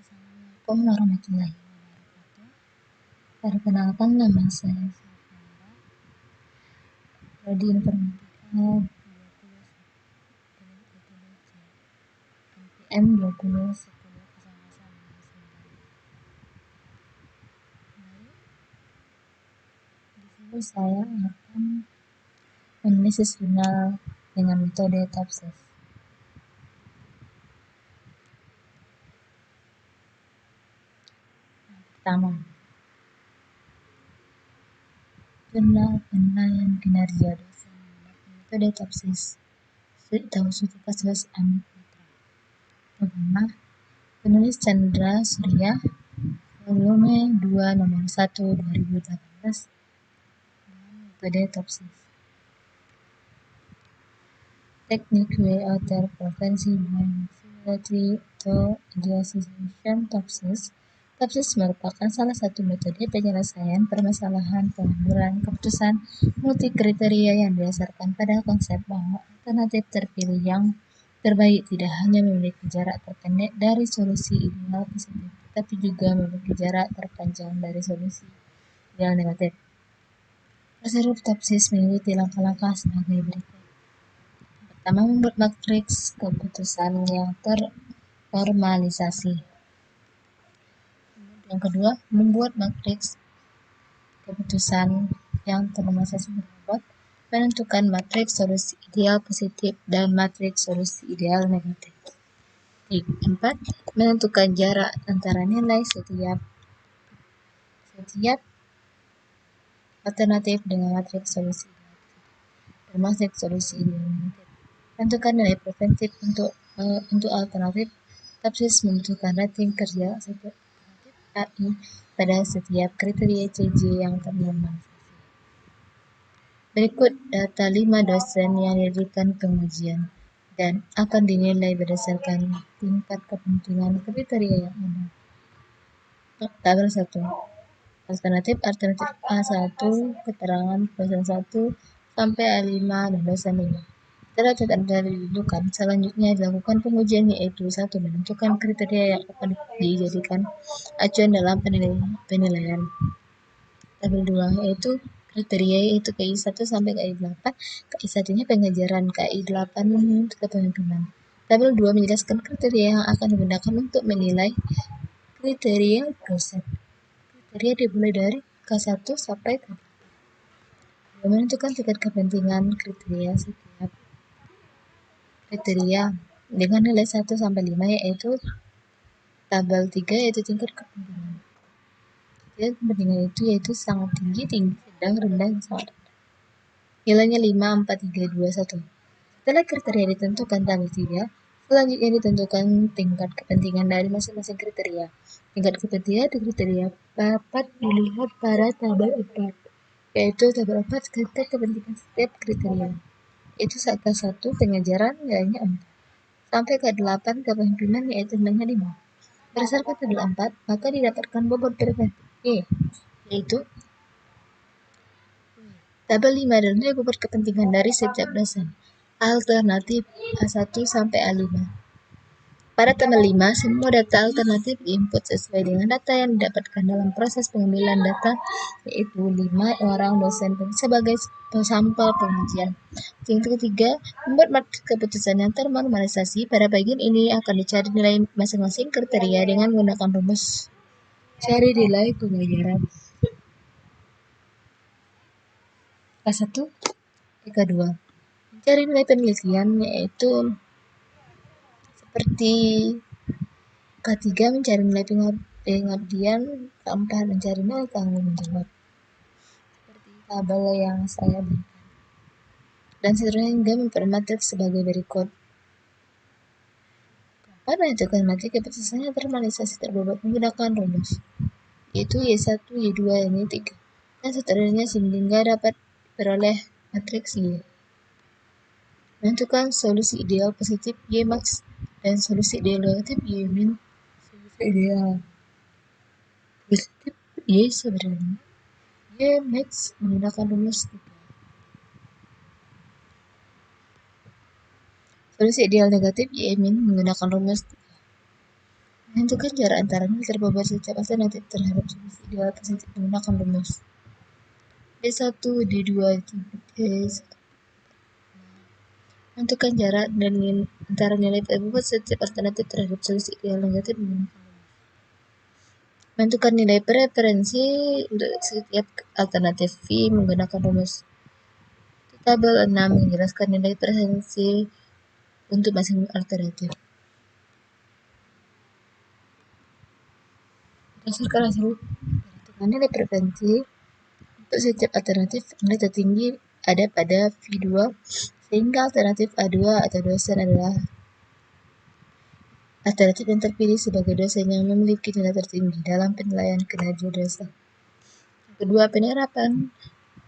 Assalamualaikum warahmatullahi wabarakatuh. Perkenalkan, nama saya Safira, Prodi Informatika 20 NPM 20 10 Di sini saya akan analisis jurnal dengan metode TOPSIS. Pertama, jurnal penilaian kinerja dosen metode TOPSIS atau studi kasus Amit Mitra. Pertama, penulis Chandra Surya, volume 2 nomor 1 2018 dengan metode TOPSIS. Teknik water prevention by maxillary atau deassociation TOPSIS. TOPSIS merupakan salah satu metode penyelesaian permasalahan pengambilan keputusan multi kriteria yang didasarkan pada konsep bahwa alternatif terpilih yang terbaik tidak hanya memiliki jarak terpendek dari solusi ideal positif, tapi juga memiliki jarak terpanjang dari solusi ideal negatif. Prosedur TOPSIS mengikuti langkah-langkah sebagai berikut. Pertama, membuat matriks keputusan yang ternormalisasi. Yang kedua, membuat matriks keputusan yang ternormalisasi berikut, menentukan matriks solusi ideal positif dan matriks solusi ideal negatif. 4. Menentukan jarak antara nilai setiap alternatif dengan matriks solusi ideal dan matriks solusi ideal negatif. Tentukan nilai preventif untuk alternatif. TOPSIS membutuhkan rating kerja setiap alternatif AI pada setiap kriteria CJ yang ternormalisasi. Berikut data 5 dosen yang diberikan pengujian dan akan dinilai berdasarkan tingkat kepentingan kriteria yang ada. Tabel 1. Alternatif A1, keterangan dosen 1 sampai A5 dan dosen 5. Setelah tidak ditentukan, selanjutnya dilakukan pengujian, yaitu 1. Menentukan kriteria yang akan dijadikan acuan dalam penilaian. Tabel 2 yaitu kriteria, yaitu KI 1 sampai KI 8. KI 1-nya pengajaran, KI 8 kepemimpinan. Tabel 2 menjelaskan kriteria yang akan digunakan untuk menilai kriteria dosen. Kriteria dimulai dari K1 sampai K8. Menentukan tingkat kepentingan kriteria setiap kriteria dengan nilai 1 sampai 5, yaitu tabel 3 yaitu tingkat kepentingan. Tingkat kepentingan itu yaitu sangat tinggi, sedang, rendah, dan sangat rendah. Nilainya 5, 4, 3, 2, 1. Setelah kriteria ditentukan tabel 3, selanjutnya ditentukan tingkat kepentingan dari masing-masing kriteria. Tingkat kepentingan di kriteria 4 dilihat pada tabel 4, yaitu tabel 4 tingkat kepentingan setiap kriteria. Itu K1 pengajaran nilainya 4, sampai K8 kepemimpinan yaitu nilainya 5. Berdasarkan tabel 4, maka didapatkan bobot preventif Y, yaitu tabel 5 adalah nilai bobot kepentingan dari setiap dosen alternatif A1 sampai A5. Pada tabel 5, semua data alternatif diinput sesuai dengan data yang didapatkan dalam proses pengambilan data, yaitu 5 orang dosen sebagai sampel pengujian. Yang ketiga, membuat matriks keputusan yang ternormalisasi. Pada bagian ini akan dicari nilai masing-masing kriteria dengan menggunakan rumus cari nilai pengajaran. K1, K2. Mencari nilai penelitian, yaitu seperti K3 mencari nilai pengabdian, K4 mencari nilai tanggung jawab. Seperti tabel yang saya berikan. Dan seterusnya hingga memperoleh matriks sebagai berikut. Keempat, menentukan matriks keputusan yang ternormalisasi terbobot menggunakan rumus, yaitu Y1, Y2, Y3, dan seterusnya sehingga dapat diperoleh matriks Y. Menentukan solusi ideal positif Y max dan solusi ideal negatif Y min. Solusi ideal positif Y sebenarnya Y max menggunakan rumus 3. Solusi ideal negatif Y min menggunakan rumus 3. Menentukan jarak antara nilai terbobot setiap alternatif terhadap solusi ideal positif menggunakan rumus D1, D2, D1. Menentukan jarak dan antara nilai terbobot setiap alternatif terhadap solusi ideal negatif menggunakan menentukan nilai preferensi untuk setiap alternatif V menggunakan rumus. Tabel 6 menjelaskan nilai preferensi untuk masing-masing alternatif. Berdasarkan hasil perhitungan nilai preferensi untuk setiap alternatif, nilai tertinggi ada pada V2, sehingga alternatif A2 atau dosen adalah alternatif yang terpilih sebagai dosen yang memiliki nilai tertinggi dalam penilaian kinerja dosen. Kedua, penerapan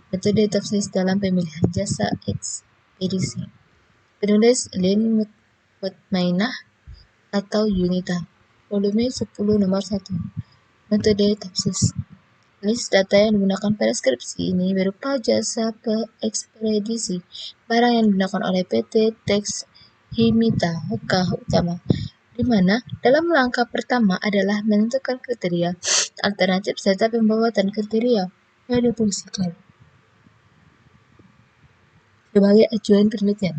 metode topsis dalam pemilihan jasa ekspedisi. Penulis Lynn Mutmainah atau Yunita. Volume 10 nomor 1. Metode topsis. List data yang digunakan pada skripsi ini berupa jasa ekspedisi barang yang digunakan oleh PT Tex Himita Hoka Utama, di mana dalam langkah pertama adalah menentukan kriteria alternatif serta pembuatan kriteria yang difungsikan sebagai acuan penelitian.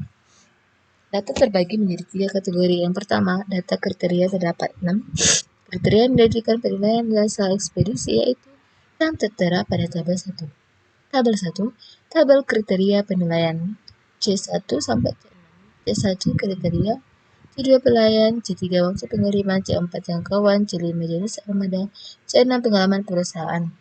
Data terbagi menjadi 3 kategori. Yang pertama, data kriteria terdapat 6 kriteria yang dijadikan penilaian jasa ekspedisi, yaitu yang tertera pada tabel 1. Tabel 1, tabel kriteria penilaian C1 sampai C6. C1 kriteria, C2 pelayan, C3 waktu pengiriman, C4 jangkauan, C5 jenis armada, C6 pengalaman perusahaan.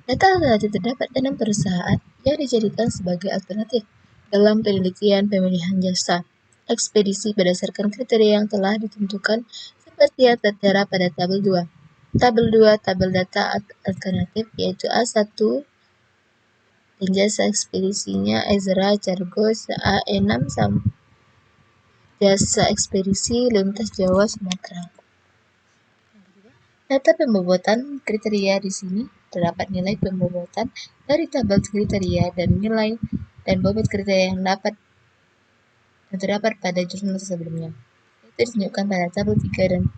Data alternatif terdapat 6 perusahaan yang dijadikan sebagai alternatif dalam penelitian pemilihan jasa ekspedisi berdasarkan kriteria yang telah ditentukan seperti yang tertera pada tabel 2. Tabel 2, tabel data alternatif, yaitu A1 dan jasa ekspedisinya Ezra Cargos A6 sampai jasa ekspedisi lintas Jawa Sumatera. Data pembobotan kriteria di sini terdapat nilai pembobotan dari tabel kriteria dan nilai dan bobot kriteria yang terdapat pada jurnal sebelumnya. Itu ditunjukkan pada tabel 3 dan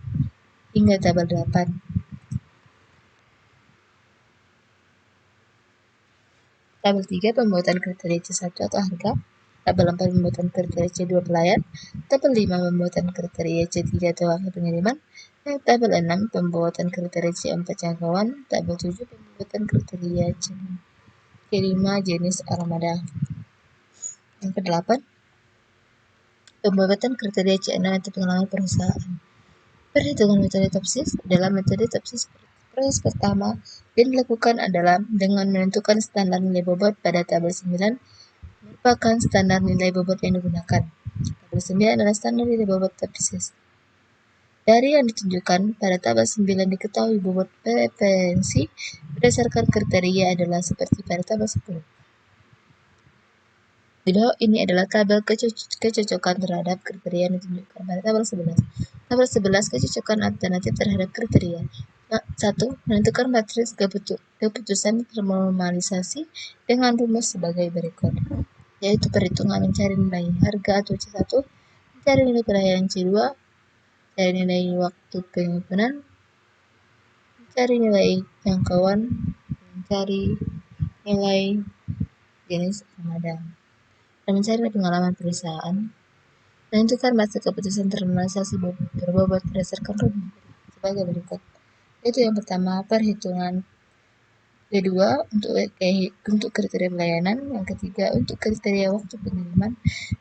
hingga tabel 8. Tabel 3 pembuatan kriteria C1 atau harga, tabel 4 pembuatan kriteria C2 pelayan, tabel 5 pembuatan kriteria C3 atau waktu pengiriman, dan tabel 6 pembuatan kriteria C4 jangkauan, tabel 7 pembuatan kriteria C5 jenis armada. Yang ke-8 pembuatan kriteria C6 atau pengalaman perusahaan. Perhitungan metode topsis. Dalam metode topsis, proses pertama yang dilakukan adalah dengan menentukan standar nilai bobot pada tabel 9 merupakan standar nilai bobot yang digunakan. Tabel 9 adalah standar nilai bobot topsis. Dari yang ditunjukkan pada tabel 9 diketahui bobot preferensi berdasarkan kriteria adalah seperti pada tabel 10. Di bawah ini adalah tabel kecocokan terhadap kriteria yang ditunjukkan pada tabel 11. Tabel 11 kecocokan alternatif terhadap kriteria. 1. Menentukan matriks keputusan ternormalisasi dengan rumus sebagai berikut, yaitu perhitungan mencari nilai harga atau C1, mencari nilai pelayanan C2, mencari nilai waktu penyimpanan, mencari nilai jangkauan, mencari nilai jenis armada, dan mencari pengalaman perusahaan. Menentukan matriks keputusan ternormalisasi berbobot berdasarkan rumus sebagai berikut, yaitu yang pertama perhitungan, kedua untuk kriteria pelayanan, yang ketiga untuk kriteria waktu pengiriman,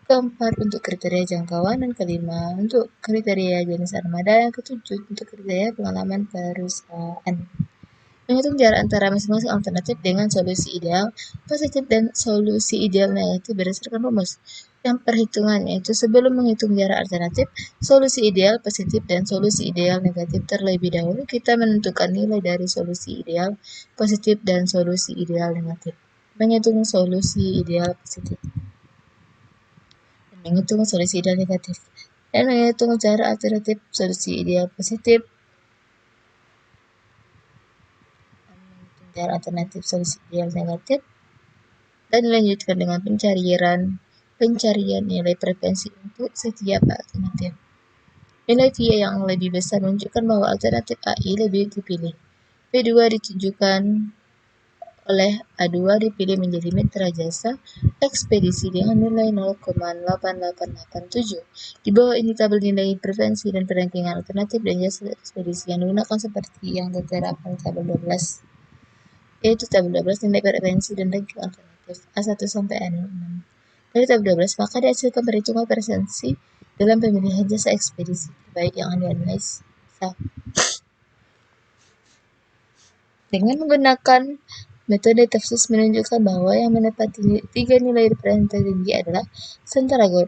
keempat untuk kriteria jangkauan, dan kelima untuk kriteria jenis armada, yang ketujuh untuk kriteria pengalaman perusahaan. Menghitung jarak antara masing-masing alternatif dengan solusi ideal positif dan solusi ideal negatif berdasarkan rumus. Yang perhitungan, yaitu sebelum menghitung jarak alternatif, solusi ideal positif dan solusi ideal negatif terlebih dahulu kita menentukan nilai dari solusi ideal positif dan solusi ideal negatif. Menghitung solusi ideal positif dan menghitung solusi ideal negatif, dan menghitung jarak alternatif solusi ideal positif dan alternatif solusi ideal negatif, dan dilanjutkan dengan pencarian nilai preferensi untuk setiap alternatif. Nilai VA yang lebih besar menunjukkan bahwa alternatif AI lebih dipilih. P2 ditunjukkan oleh A2 dipilih menjadi mitra jasa ekspedisi dengan nilai 0,8887. Di bawah ini tabel nilai preferensi dan perankingan alternatif dan jasa ekspedisi yang digunakan seperti yang tertera pada tabel 12. Yaitu tabel 12 nilai preferensi dan ranking alternatif A1 sampai A6. Dari tabel 12 maka dihasilkan perhitungan preferensi dalam pemilihan jasa ekspedisi terbaik yang dianalisis. Dengan menggunakan metode TOPSIS menunjukkan bahwa yang menepati 3 nilai referensi tertinggi adalah Santiago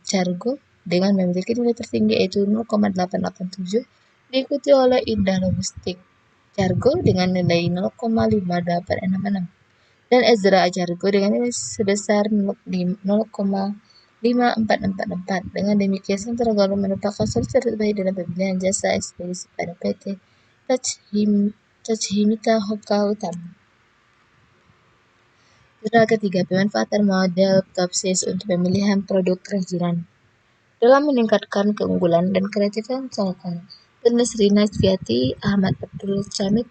Cargo dengan memiliki nilai tertinggi yaitu 0,887, diikuti oleh Indah Logistik Cargo dengan nilai 0,5866 dan Ezra Cargo dengan nilai sebesar 0,5444. Dengan demikian Santiago merupakan solusi terbaik dalam pemilihan jasa ekspedisi pada PT Tachimita Hoka Utama. Jurnal ketiga, pemanfaatan model TOPSIS untuk pemilihan produk kerajinan. Dalam meningkatkan keunggulan dan kreativitas masyarakat, penulis Rina Sviati, Ahmad Abdul Camit,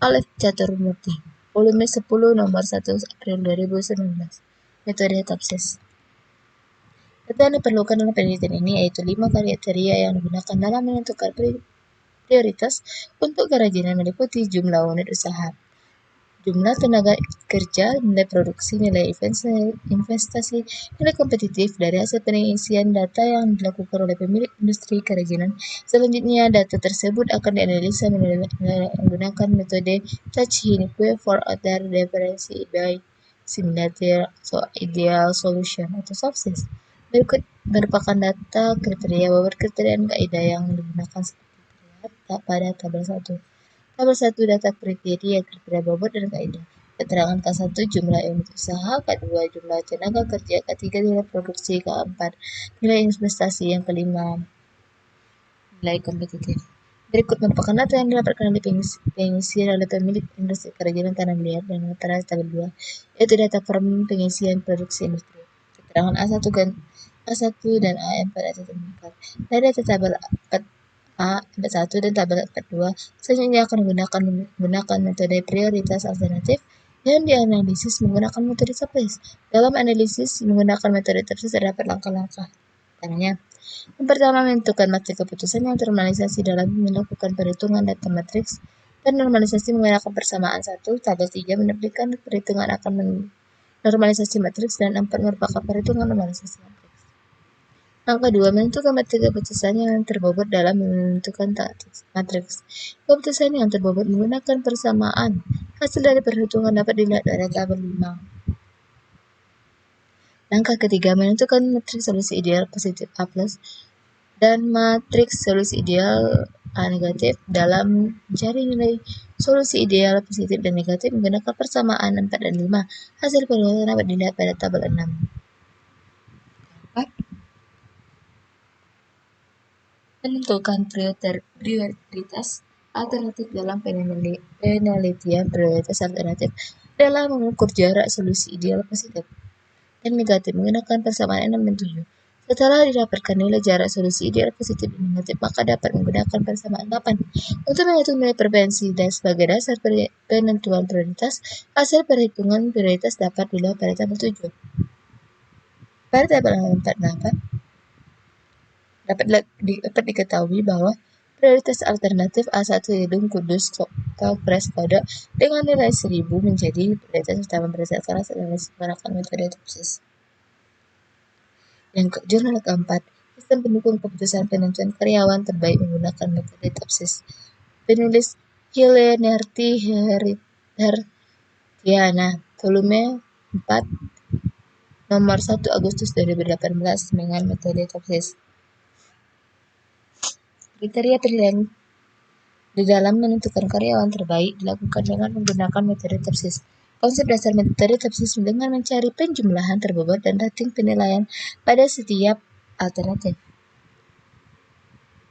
Alef Caturmurti. Volume 10 nomor 1 April 2019. Metode TOPSIS. Data yang diperlukan dalam penelitian ini yaitu 5 kriteria yang digunakan dalam menentukan prioritas untuk kerajinan meliputi jumlah unit usaha, jumlah tenaga kerja, nilai produksi, nilai investasi, nilai kompetitif dari hasil pengisian data yang dilakukan oleh pemilik industri kerajinan. Selanjutnya, data tersebut akan dianalisa menggunakan metode Touch-Hinique for Other Differential by Similar Ideal Solution atau SOPSIS. Berikut merupakan data kriteria bobot kriteria dan kaidah yang digunakan seperti terlihat pada tabel 1. Tabel 1 data kriteria bobot dan kaidah. Keterangan K1 jumlah unit usaha, K2 jumlah tenaga kerja, K3 nilai produksi, K4 nilai investasi, yang kelima nilai kompetitif. Berikut merupakan data yang didapatkan oleh pengisian oleh pemilik industri kerajinan tanah liat dan pada tabel 2, yaitu data form pengisian produksi industri. Keterangan A1 dan A4 dari data tabel A41 dan tabel 42. Selanjutnya akan menggunakan metode prioritas alternatif yang dianalisis menggunakan metode TOPSIS. Dalam analisis menggunakan metode TOPSIS terdapat langkah-langkah. Caranya, yang pertama, menentukan matriks keputusan yang ternormalisasi dalam melakukan perhitungan data matriks dan normalisasi menggunakan persamaan 1. Tabel 3 menerbitkan perhitungan akan normalisasi matriks dan 4 merupakan perhitungan normalisasi matriks. Langkah 2, menentukan matriks keputusan yang terbobot dalam menentukan matriks. Keputusan yang terbobot menggunakan persamaan. Hasil dari perhitungan dapat dilihat pada tabel 5. Langkah ketiga, menentukan matriks solusi ideal positif A+ dan matriks solusi ideal A negatif dalam mencari nilai solusi ideal positif dan negatif menggunakan persamaan 4 dan 5. Hasil perhitungan dapat dilihat pada tabel 6. Menentukan prioritas alternatif dalam penelitian prioritas alternatif dalam mengukur jarak solusi ideal positif dan negatif menggunakan persamaan 6 dan 7. Setelah didapatkan nilai jarak solusi ideal positif dan negatif, maka dapat menggunakan persamaan 8 untuk menghitung nilai preferensi dan sebagai dasar penentuan prioritas. Hasil perhitungan prioritas dapat dilihat pada tabel 7. Pada tabel 48 dapat diketahui bahwa prioritas alternatif A1 Gedung Kudus Kapolres Kodok dengan nilai 1000 menjadi prioritas utama berdasarkan hasil analisis menggunakan metode TOPSIS. Jurnal keempat, sistem pendukung keputusan penentuan karyawan terbaik menggunakan metode TOPSIS. Penulis Hilenerti Hertiana, volume 4 nomor 1 Agustus 2018 dengan metode TOPSIS. Kriteria penilaian di dalam menentukan karyawan terbaik dilakukan dengan menggunakan metode TOPSIS. Konsep dasar metode TOPSIS dengan mencari penjumlahan terbobot dan rating penilaian pada setiap alternatif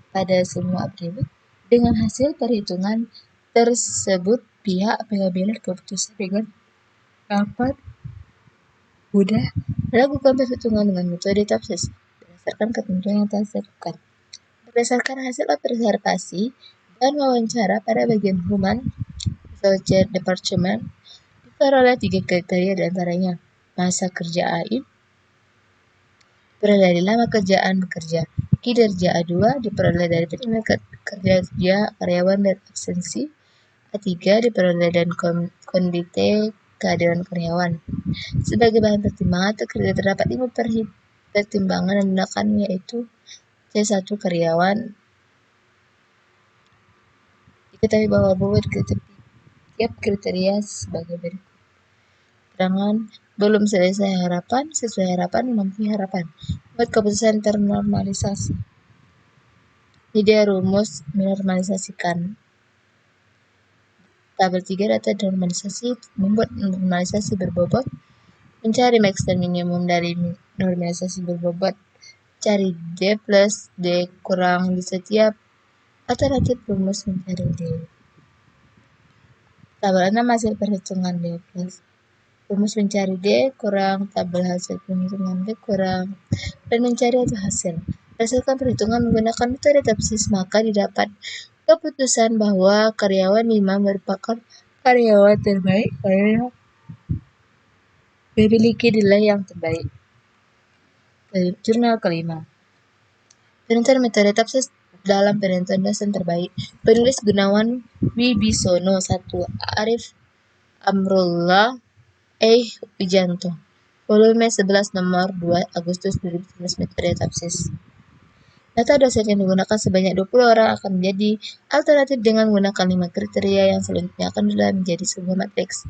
pada semua atribut. Dengan hasil perhitungan tersebut, pihak pengambilan keputusan dengan dapat mudah melakukan perhitungan dengan metode TOPSIS berdasarkan ketentuan yang telah ditetapkan. Berdasarkan hasil observasi dan wawancara pada bagian Human Research Department, diperoleh 3 kriteria diantaranya masa kerja AI, diperoleh dari lama kerjaan bekerja, kinerja A2 diperoleh dari kerja karyawan dan absensi, A3 diperoleh dan kondite kehadiran karyawan. Sebagai bahan pertimbangan atau kriteria terdapat 5 pertimbangan yang digunakan, yaitu C1 karyawan. Diketahui bahwa bobot tiap kriteria sebagai berikut. Keterangan belum selesai harapan, sesuai harapan, memenuhi harapan. Buat keputusan ternormalisasi. Ide rumus menormalisasikan. Tabel 3 data normalisasi, membuat normalisasi berbobot, mencari max dan minimum dari normalisasi berbobot, cari D plus D kurang di setiap alternatif rumus mencari D. Tabel 6 hasil perhitungan D plus rumus mencari D kurang tabel hasil perhitungan D kurang dan mencari hasil. Berdasarkan perhitungan menggunakan metode TAPSIS, maka didapat keputusan bahwa karyawan 5 merupakan karyawan terbaik karena memiliki nilai yang terbaik. Jurnal kelima. Penentuan metode TAPSIS dalam penentuan dosen terbaik. Penulis Gunawan Wibisono 1, Arif Amrullah Wijanto. Volume 11 nomor 2 Agustus 2019 metode TAPSIS. Data dosen yang digunakan sebanyak 20 orang akan menjadi alternatif dengan menggunakan 5 kriteria yang selanjutnya akan menjadi sebuah matriks.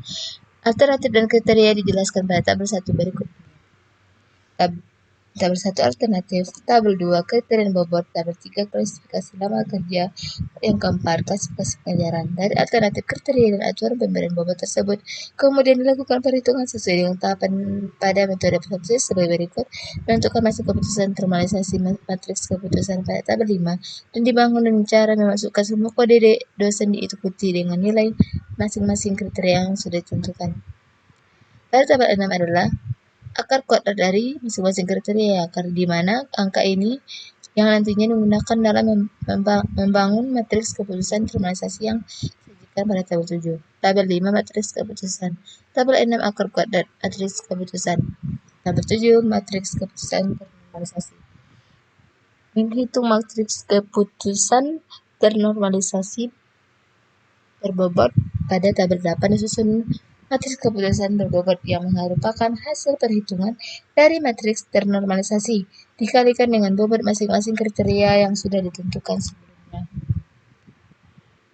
Alternatif dan kriteria dijelaskan pada tabel 1 berikut. Tabel 1 alternatif, tabel 2 kriteria bobot, tabel 3 klasifikasi lama kerja, yang keempat klasifikasi pelajaran. Dari alternatif kriteria dan aturan pemberian bobot tersebut, kemudian dilakukan perhitungan sesuai dengan tahapan pada metode TAPSIS sebagai berikut. Menentukan masuk keputusan normalisasi matriks keputusan pada tabel 5 dan dibangun dengan cara memasukkan semua kode dosen diikuti dengan nilai masing-masing kriteria yang sudah ditentukan. Pada tabel 6 adalah akar kuadrat dari masing-masing kriteria, akar di mana angka ini yang nantinya digunakan dalam membangun matriks keputusan normalisasi yang disajikan pada tabel 7. Tabel 5 matriks keputusan. Tabel 6 akar kuadrat matriks keputusan. Tabel 7 matriks keputusan ternormalisasi. Menghitung matriks keputusan ternormalisasi berbobot pada tabel 8 disusun matriks keputusan berbobot yang merupakan hasil perhitungan dari matriks ternormalisasi dikalikan dengan bobot masing-masing kriteria yang sudah ditentukan sebelumnya.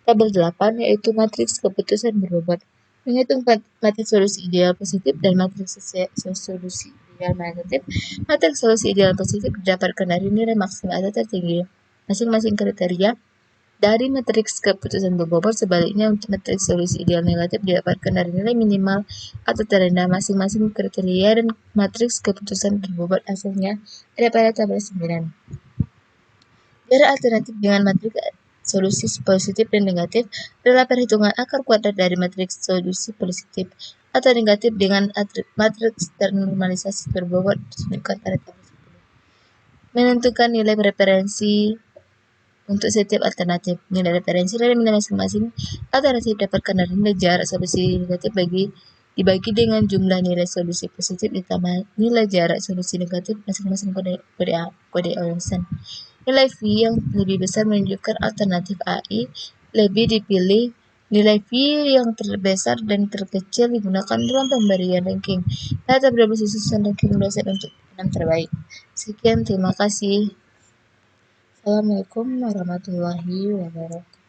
Tabel 8 yaitu matriks keputusan berbobot. Menghitung matriks solusi ideal positif dan matriks solusi ideal negatif. Matriks solusi ideal positif didapatkan dari nilai maksimal atau tertinggi masing-masing kriteria dari matriks keputusan berbobot. Sebaliknya, untuk matriks solusi ideal negatif didapatkan dari nilai minimal atau terendah masing-masing kriteria dan matriks keputusan berbobot hasilnya ada pada tabel 9. Jarak alternatif dengan matriks solusi positif dan negatif adalah perhitungan akar kuadrat dari matriks solusi positif atau negatif dengan matriks ternormalisasi berbobot disebutkan pada tabel 10. Menentukan nilai preferensi untuk setiap alternatif. Nilai referensi dari nilai masing-masing alternatif didapatkan dari nilai jarak solusi negatif dibagi dengan jumlah nilai solusi positif ditambah nilai jarak solusi negatif masing-masing kode Olsen. Nilai V yang lebih besar menunjukkan alternatif AI lebih dipilih. Nilai V yang terbesar dan terkecil digunakan dalam pemberian ranking. Data berbasis susunan ranking dosen untuk 6 terbaik. Sekian, terima kasih. Assalamualaikum warahmatullahi wabarakatuh.